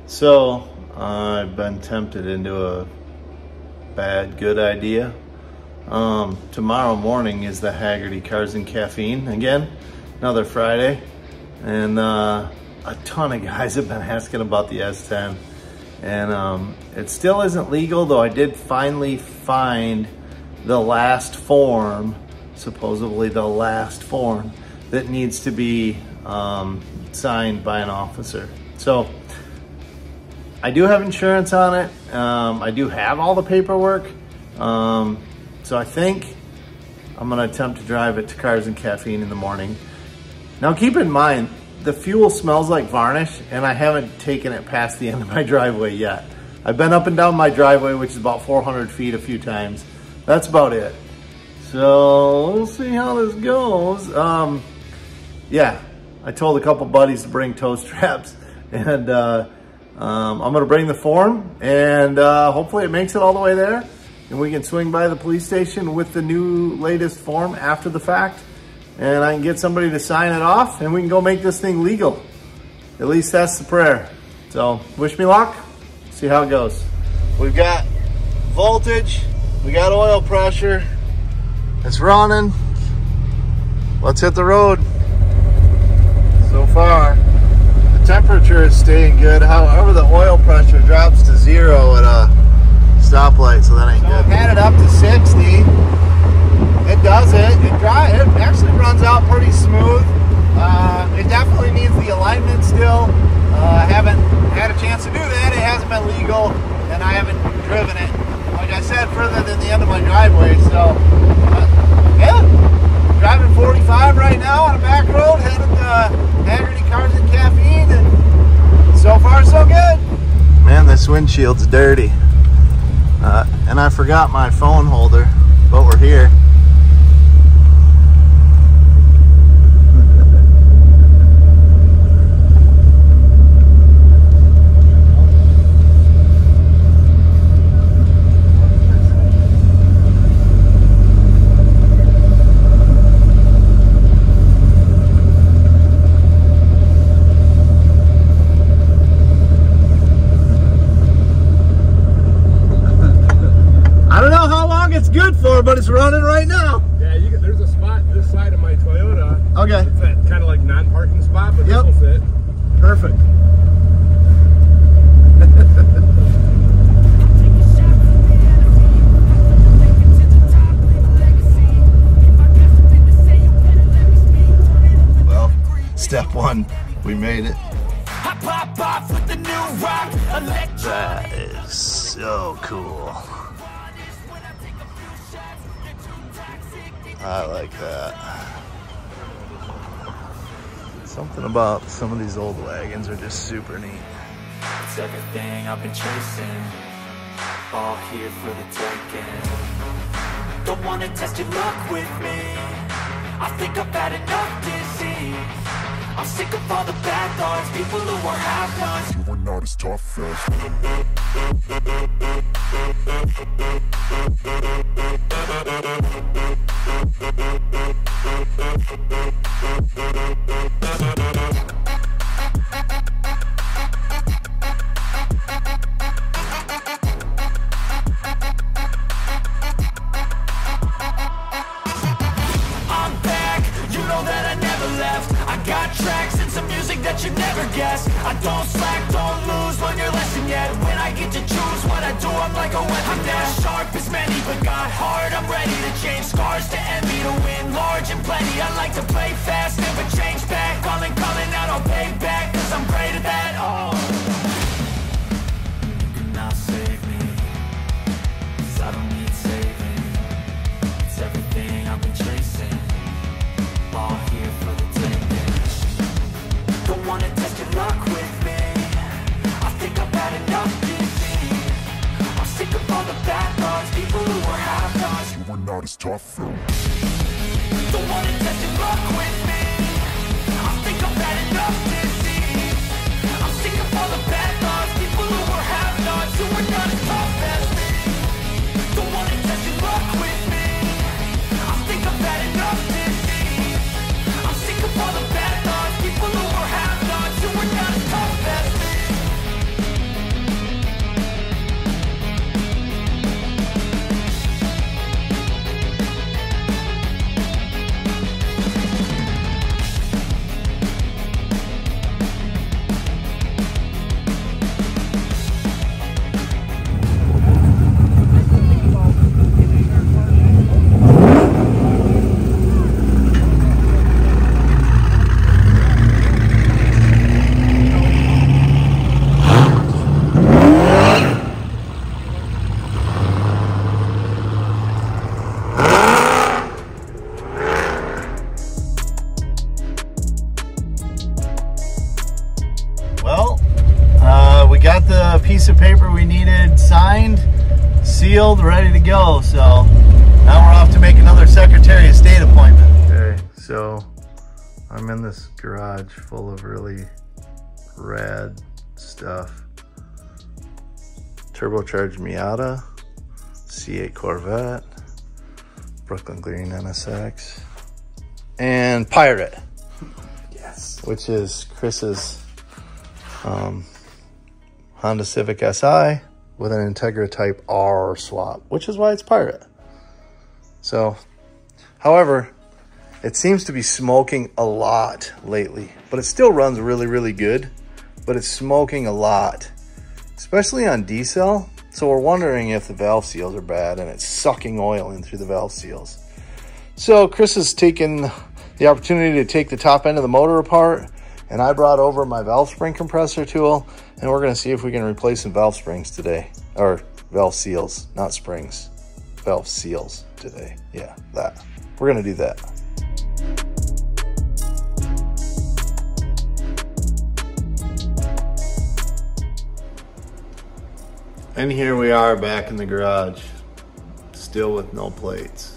So I've been tempted into a bad, good idea. Tomorrow morning is the Hagerty Cars and Caffeine again, another Friday. And a ton of guys have been asking about the S10. And it still isn't legal, though I did finally find the last form, supposedly the last form, that needs to be signed by an officer. So I do have insurance on it. I do have all the paperwork. So I think I'm gonna attempt to drive it to Cars and Caffeine in the morning. Now keep in mind, the fuel smells like varnish and I haven't taken it past the end of my driveway yet. I've been up and down my driveway, which is about 400 feet a few times. That's about it. So we'll see how this goes. Yeah, I told a couple buddies to bring tow straps, and I'm gonna bring the form, and hopefully it makes it all the way there and we can swing by the police station with the new latest form after the fact, and I can get somebody to sign it off and we can go make this thing legal. At least that's the prayer. So wish me luck, see how it goes. We've got voltage, we got oil pressure, it's running. Let's hit the road. So far, the temperature is staying good. However, the oil pressure drops to 0 at a stoplight, so that ain't good. I've had it up to 60. It does it. It actually runs out pretty smooth. It definitely needs the alignment still. I haven't had a chance to do that. It hasn't been legal, and I haven't driven it, like I said, further than the end of my driveway. So, yeah, driving 45 right now on a back road, headed to Hagerty Cars and Caffeine, and so far so good. Man, this windshield's dirty. And I forgot my phone holder, but we're here. But it's running right now. Yeah, there's a spot this side of my Toyota. Okay. It's that kind of like non-parking spot, but this will fit. Perfect. Well, step one, we made it. That is so cool. I like that. Something about some of these old wagons are just super neat. It's everything I've been chasing, all here for the taking. Don't wanna test your luck with me, I think I've had enough disease. I'm sick of all the bad thoughts, people who are half-nots. You were not as tough I'm back, you know that I never left. I got tracks and some music that you never guessed. I don't slack, don't lose, learn your lesson yet. When I get to choose what I do, I'm like a weapon. I'm not as sharp as many, but got hard. I'm ready to change scars to envy, to win large and plenty. I like to play fast, never change back. Calling out, I'll pay back, cause I'm great at that. Oh, you cannot save me, cause I don't need saving. It's everything I've been chasing, all here for the taking. Don't wanna test your luck with me, I think I've had enough disease. I'm sick of all the bad thoughts, people who were half-nots. You were not as tough though. Don't wanna test your luck with me, I think I've had enough disease. I'm sick of all the bad thoughts, people who were half-nots, who were not as tough as me. Don't wanna test your luck with me, I think I've had enough disease. I'm sick of all the bad thoughts, people who were half-nots, who were not as tough as me. got the piece of paper we needed signed, sealed, ready to go. So now we're off to make another Secretary of State appointment. Okay, so I'm in this garage full of really rad stuff. Turbocharged Miata, C8 Corvette, Brooklyn Green NSX, and Pirate. Yes. Which is Chris's Honda Civic Si with an Integra Type R swap, which is why it's Pirate. So, however, it seems to be smoking a lot lately, but it still runs really, really good, but it's smoking a lot, especially on diesel. So we're wondering if the valve seals are bad and it's sucking oil in through the valve seals. So Chris has taken the opportunity to take the top end of the motor apart, and I brought over my valve spring compressor tool, and we're gonna see if we can replace some valve springs today, or valve seals, not springs, valve seals today. Yeah, that. We're gonna do that. And here we are back in the garage, still with no plates.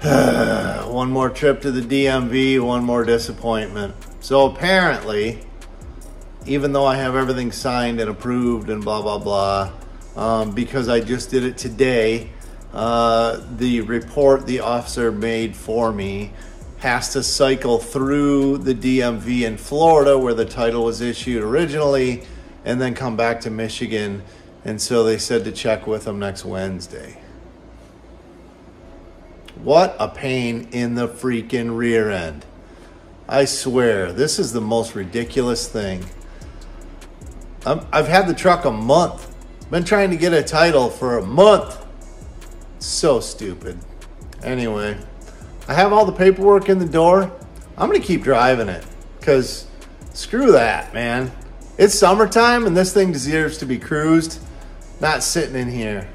One more trip to the DMV, one more disappointment. So apparently, even though I have everything signed and approved and blah, blah, blah, because I just did it today, the report the officer made for me has to cycle through the DMV in Florida where the title was issued originally, and then come back to Michigan. And so they said to check with them next Wednesday. What a pain in the freaking rear end. I swear, this is the most ridiculous thing. I've had the truck a month. Been trying to get a title for a month. So stupid. Anyway, I have all the paperwork in the door. I'm gonna keep driving it, because screw that, man. It's summertime and this thing deserves to be cruised, not sitting in here.